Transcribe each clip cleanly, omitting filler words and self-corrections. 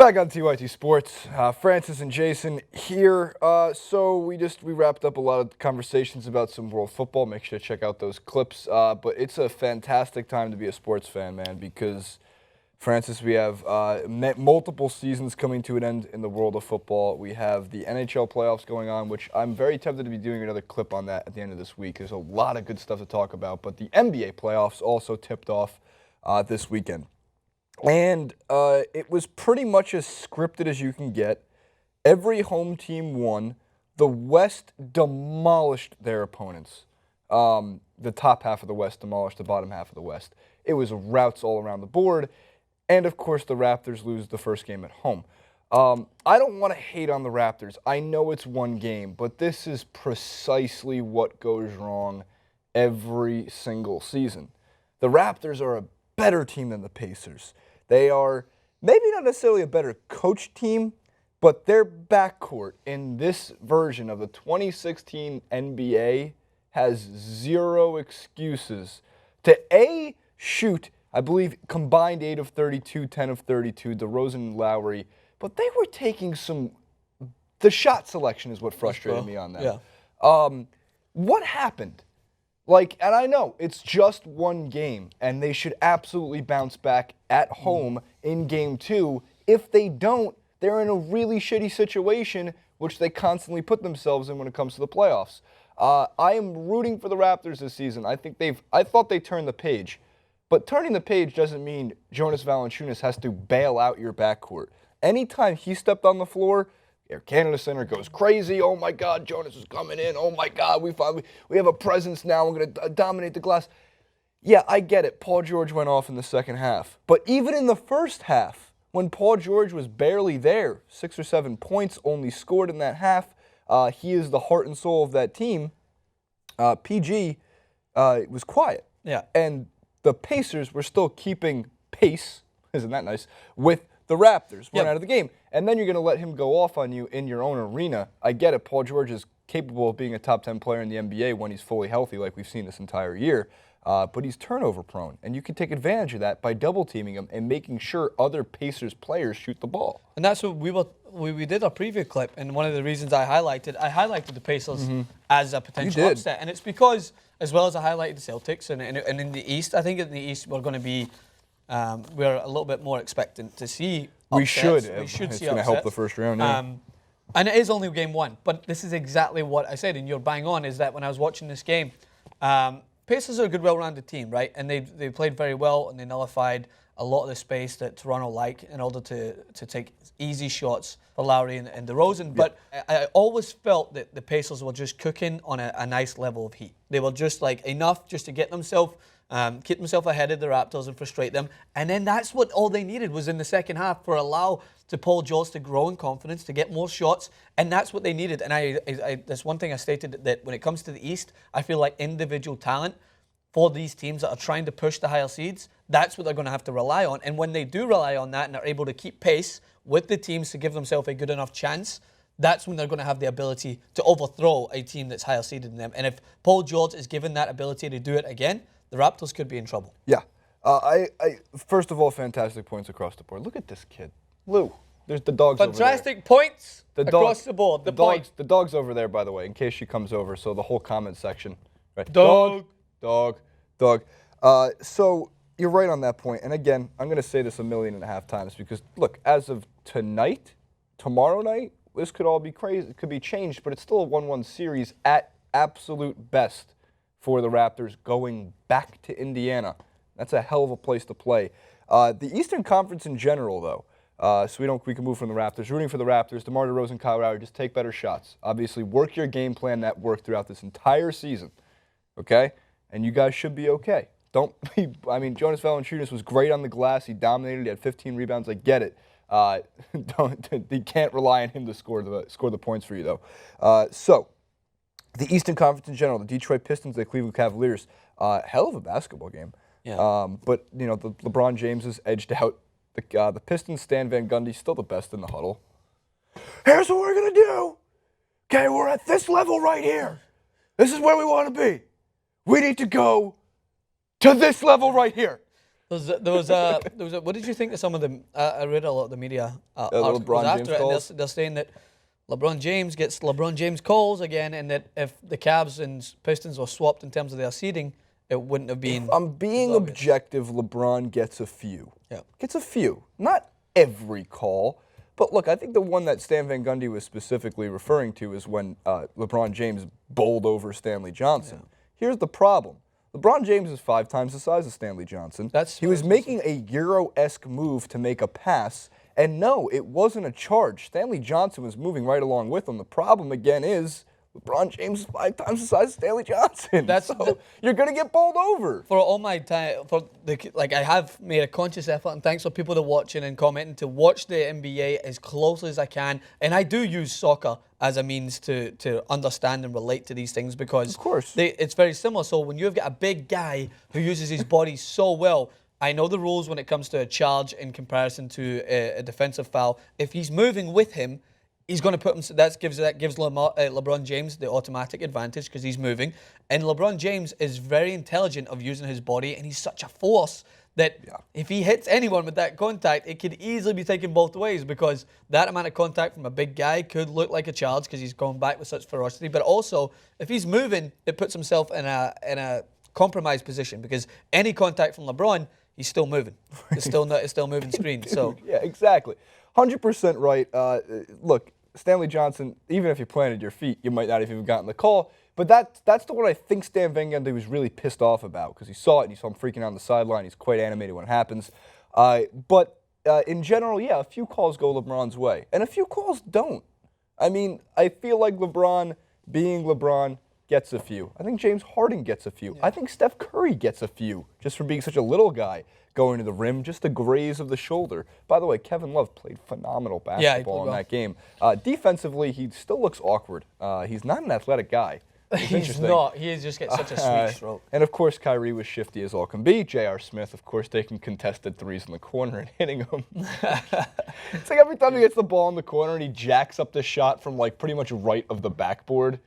Back on TYT Sports, Francis and Jason here. So we wrapped up a lot of conversations about some world football. Make sure to check out those clips. But it's a fantastic time to be a sports fan, man, because Francis, we have multiple seasons coming to an end in the world of football. We have the NHL playoffs going on, which I'm very tempted to be doing another clip on that at the end of this week. There's a lot of good stuff to talk about. But the NBA playoffs also tipped off this weekend. And it was pretty much as scripted as you can get. Every home team won. The West demolished their opponents. The top half of the West demolished the bottom half of the West. It was routes all around the board. And, of course, the Raptors lose the first game at home. I don't want to hate on the Raptors. I know it's one game, but this is precisely what goes wrong every single season. The Raptors are a better team than the Pacers. They are maybe not necessarily a better coach team, but their backcourt in this version of the 2016 NBA has zero excuses to shoot, I believe, combined 8 of 32, 10 of 32, DeRozan and Lowry, but they were taking the shot selection is what frustrated me on that. Yeah. What happened? And I know it's just one game, and they should absolutely bounce back at home in game 2. If they don't, they're in a really shitty situation, which they constantly put themselves in when it comes to the playoffs. I am rooting for the Raptors this season. I thought they turned the page. But turning the page doesn't mean Jonas Valanciunas has to bail out your backcourt. Anytime he stepped on the floor, Air Canada Center goes crazy. Oh, my God, Jonas is coming in. Oh, my God, we have a presence now. We're going to dominate the glass. Yeah, I get it. Paul George went off in the second half. But even in the first half, when Paul George was barely there, 6 or 7 points only scored in that half, he is the heart and soul of that team. PG was quiet. Yeah. And the Pacers were still keeping pace, isn't that nice, with the Raptors run out of the game. And then you're going to let him go off on you in your own arena. I get it. Paul George is capable of being a top 10 player in the NBA when he's fully healthy, like we've seen this entire year. But he's turnover prone, and you can take advantage of that by double teaming him and making sure other Pacers players shoot the ball. And that's what we did a preview clip, and one of the reasons I highlighted the Pacers as a potential upset, and it's because as well as I highlighted the Celtics, and in the East, I think in the East we're going to be we're a little bit more expectant to see upsets. We should see it's going to help the first round. Yeah. And it is only game 1, but this is exactly what I said, and you're bang on, is that when I was watching this game, Pacers are a good, well-rounded team, right? And they played very well, and they nullified a lot of the space that Toronto like in order to take easy shots for Lowry and DeRozan. But I always felt that the Pacers were just cooking on a nice level of heat. They were just enough just to get themselves ahead of the Raptors and frustrate them. And then that's what all they needed was in the second half for Paul George to grow in confidence, to get more shots, and that's what they needed. And that's one thing I stated, that when it comes to the East, I feel like individual talent for these teams that are trying to push the higher seeds, that's what they're going to have to rely on. And when they do rely on that and are able to keep pace with the teams to give themselves a good enough chance, that's when they're going to have the ability to overthrow a team that's higher seeded than them. And if Paul George is given that ability to do it again, the Raptors could be in trouble. Yeah. First of all, fantastic points across the board. Look at this kid. Lou, there's the dogs over there. Fantastic points across the board. The dog's over there, by the way, in case she comes over, so the whole comment section. Right. Dog. So you're right on that point. And again, I'm going to say this 1.5 million times because, look, as of tonight, tomorrow night, this could all be crazy. It could be changed, but it's still a 1-1 series at absolute best for the Raptors going back to Indiana. That's a hell of a place to play. The Eastern Conference in general, though, so we can move from the Raptors. Rooting for the Raptors, DeMar DeRozan, Kyle Lowry, just take better shots. Obviously, work your game plan that worked throughout this entire season, okay? And you guys should be okay. Jonas Valanciunas was great on the glass. He dominated. He had 15 rebounds. I get it. You can't rely on him to score the points for you, though. So, the Eastern Conference in general, the Detroit Pistons, the Cleveland Cavaliers, hell of a basketball game. Yeah. But, the LeBron James has edged out. The Pistons, Stan Van Gundy, still the best in the huddle. Here's what we're going to do. Okay, we're at this level right here. This is where we want to be. We need to go to this level right here. What did you think of some of them? I read a lot of the media articles LeBron after James it, and calls? they're saying that LeBron James gets LeBron James calls again, and that if the Cavs and Pistons were swapped in terms of their seeding, it wouldn't have been. If I'm being as obvious. objective, LeBron gets a few. Yeah. Gets a few. Not every call. But look, I think the one that Stan Van Gundy was specifically referring to is when LeBron James bowled over Stanley Johnson. Yeah. Here's the problem. LeBron James is 5 times the size of Stanley Johnson. He was making a Euro-esque move to make a pass, and no, it wasn't a charge. Stanley Johnson was moving right along with him. The problem, again, is LeBron James is 5 times the size of Stanley Johnson. You're going to get bowled over. For all my time, I have made a conscious effort, and thanks for people that watching and commenting, to watch the NBA as closely as I can. And I do use soccer as a means to understand and relate to these things because of course. It's very similar. So when you've got a big guy who uses his body so well, I know the rules when it comes to a charge in comparison to a defensive foul. If he's moving with him, he's going to put him. That gives LeBron James the automatic advantage because he's moving. And LeBron James is very intelligent of using his body, and he's such a force that if he hits anyone with that contact, it could easily be taken both ways because that amount of contact from a big guy could look like a charge because he's going back with such ferocity. But also, if he's moving, it puts himself in a compromised position because any contact from LeBron, he's still moving. It's still moving screen. So yeah, exactly. 100% right. Look, Stanley Johnson, even if you planted your feet, you might not have even gotten the call. But that's the one I think Stan Van Gundy was really pissed off about because he saw it and he saw him freaking out on the sideline. He's quite animated when it happens. But in general, yeah, a few calls go LeBron's way. And a few calls don't. I mean, I feel like LeBron, being LeBron, gets a few. I think James Harden gets a few. Yeah. I think Steph Curry gets a few just from being such a little guy going to the rim, just a graze of the shoulder. By the way, Kevin Love played phenomenal basketball in that game. Defensively, he still looks awkward. He's not an athletic guy. He's not. He just gets such a sweet stroke. And of course, Kyrie was shifty as all can be. J.R. Smith, of course, taking contested threes in the corner and hitting them. It's like every time he gets the ball in the corner and he jacks up the shot from like pretty much right of the backboard.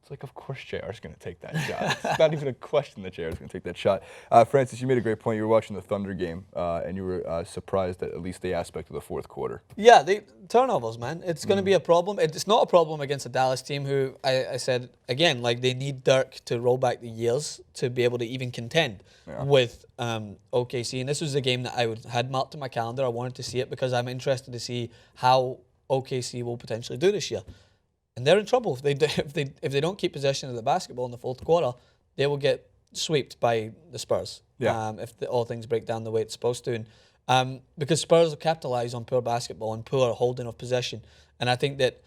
It's like, of course JR's going to take that shot. It's not even a question that JR's going to take that shot. Francis, you made a great point. You were watching the Thunder game, and you were surprised at least the aspect of the fourth quarter. Yeah, the turnovers, man. It's going to be a problem. It's not a problem against a Dallas team who, I said, again, like they need Dirk to roll back the years to be able to even contend with OKC. And this was a game that I had marked in my calendar. I wanted to see it because I'm interested to see how OKC will potentially do this year. And they're in trouble if they don't keep possession of the basketball in the fourth quarter. They will get swept by the Spurs. Yeah. If all things break down the way it's supposed to, and because Spurs will capitalize on poor basketball and poor holding of possession. And I think that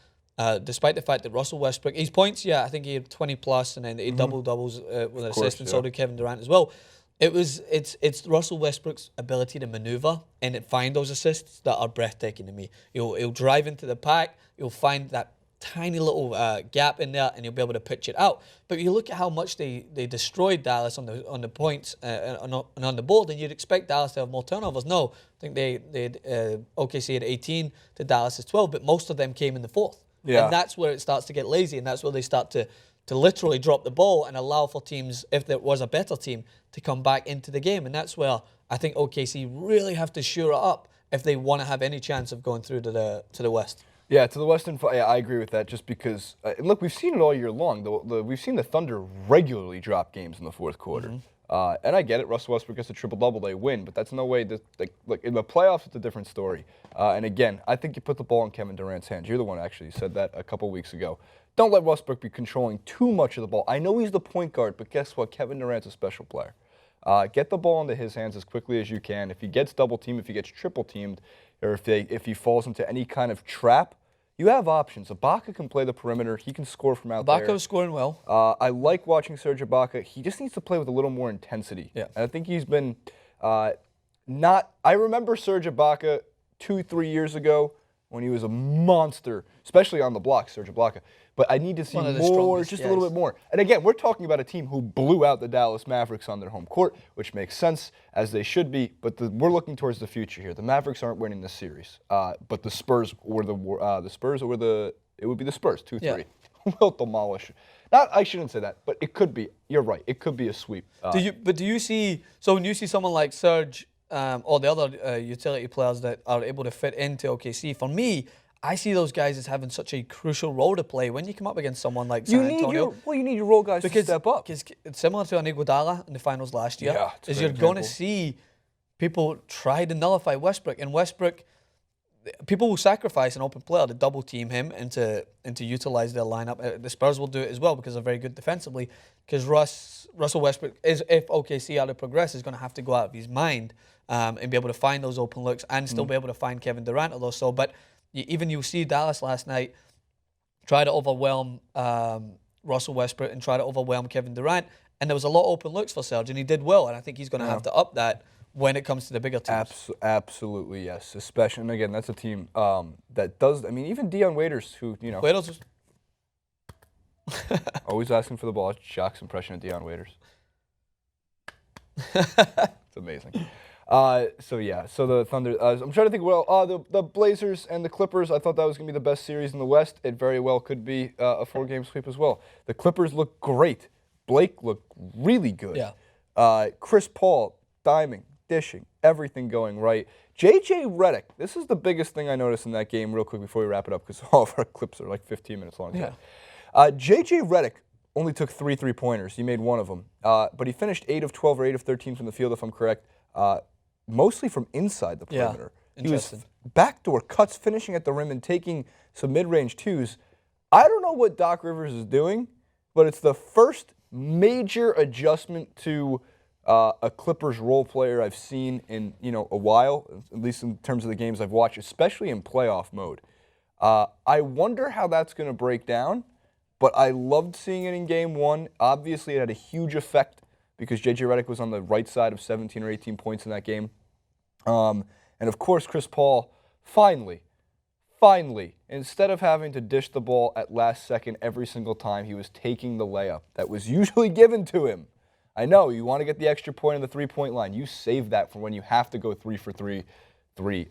despite the fact that Russell Westbrook, his points, I think he had 20 plus, and then he double doubles with an assist, and so did Kevin Durant as well. It's Russell Westbrook's ability to maneuver and find those assists that are breathtaking to me. He'll drive into the pack. You'll find that tiny little gap in there, and you'll be able to pitch it out. But you look at how much they destroyed Dallas on the points and on the board, and you'd expect Dallas to have more turnovers. No, I think OKC had 18 to Dallas's 12, but most of them came in the fourth. Yeah. And that's where it starts to get lazy, and that's where they start to literally drop the ball and allow for teams, if there was a better team, to come back into the game. And that's where I think OKC really have to shore it up if they want to have any chance of going through to the West. Yeah, to the Western. Yeah, I agree with that. Just because, look, we've seen it all year long. We've seen the Thunder regularly drop games in the fourth quarter, and I get it. Russell Westbrook gets a triple-double, they win, but that's no way. Look, in the playoffs, it's a different story. And again, I think you put the ball in Kevin Durant's hands. You're the one actually said that a couple weeks ago. Don't let Westbrook be controlling too much of the ball. I know he's the point guard, but guess what? Kevin Durant's a special player. Get the ball into his hands as quickly as you can. If he gets double-teamed, if he gets triple-teamed, or if he falls into any kind of trap, you have options. Ibaka can play the perimeter. He can score from out there. Ibaka was scoring well. I like watching Serge Ibaka. He just needs to play with a little more intensity. Yeah. And I think he's been not... I remember Serge Ibaka 2-3 years ago when he was a monster, especially on the block, Serge Ibaka. But I need to see more, just a little bit more. And again, we're talking about a team who blew out the Dallas Mavericks on their home court, which makes sense, as they should be. But we're looking towards the future here. The Mavericks aren't winning this series, but the Spurs or it would be the Spurs 2-3 will demolish. I shouldn't say that, but it could be. You're right. It could be a sweep. Do you see? So when you see someone like Serge or the other utility players that are able to fit into OKC, for me, I see those guys as having such a crucial role to play when you come up against someone like San Antonio. You need your role guys to step up. Because it's similar to an Iguodala in the finals last year. Yeah, is you're going to see people try to nullify Westbrook, and Westbrook, people will sacrifice an open player to double team him and to utilize their lineup. The Spurs will do it as well because they're very good defensively. Because Russell Westbrook if OKC are to progress, is going to have to go out of his mind and be able to find those open looks and still be able to find Kevin Durant. Although so, but you see Dallas last night try to overwhelm Russell Westbrook and try to overwhelm Kevin Durant, and there was a lot of open looks for Serge, and he did well. And I think he's going to have to up that when it comes to the bigger teams. Absolutely, yes. Especially, and again, that's a team that does. I mean, even Dion Waiters, who Waiters was always asking for the ball. Shaq's impression of Dion Waiters. It's amazing. So the Thunder. I'm trying to think. Well, the Blazers and the Clippers. I thought that was going to be the best series in the West. It very well could be a 4-game sweep as well. The Clippers look great. Blake looked really good. Yeah. Chris Paul diming, dishing, everything going right. JJ Redick. This is the biggest thing I noticed in that game. Real quick before we wrap it up, because all of our clips are like 15 minutes long. Yeah. JJ Redick only took 3 3-pointers. He made one of them, but he finished 8 of 12 or 8 of 13 from the field, if I'm correct. Mostly from inside the perimeter. Yeah, he was backdoor cuts, finishing at the rim and taking some mid-range twos. I don't know what Doc Rivers is doing, but it's the first major adjustment to a Clippers role player I've seen in a while, at least in terms of the games I've watched, especially in playoff mode. I wonder how that's going to break down, but I loved seeing it in Game 1. Obviously, it had a huge effect because J.J. Redick was on the right side of 17 or 18 points in that game. And, of course, Chris Paul, finally, instead of having to dish the ball at last second every single time, he was taking the layup that was usually given to him. I know, you want to get the extra point on the three-point line. You save that for when you have to go 3 for 3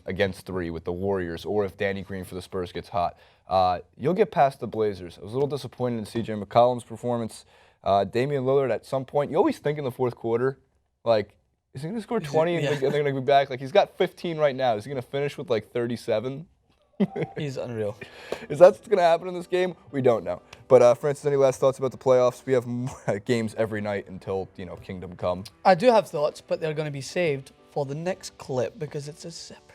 against 3 with the Warriors, or if Danny Green for the Spurs gets hot. You'll get past the Blazers. I was a little disappointed in C.J. McCollum's performance. Damian Lillard, at some point, you always think in the fourth quarter, like, is he going to score 20 and they're going to be back? Like, he's got 15 right now. Is he going to finish with, like, 37? He's unreal. Is that what's going to happen in this game? We don't know. But, Francis, any last thoughts about the playoffs? We have games every night until, Kingdom Come. I do have thoughts, but they're going to be saved for the next clip because it's a separate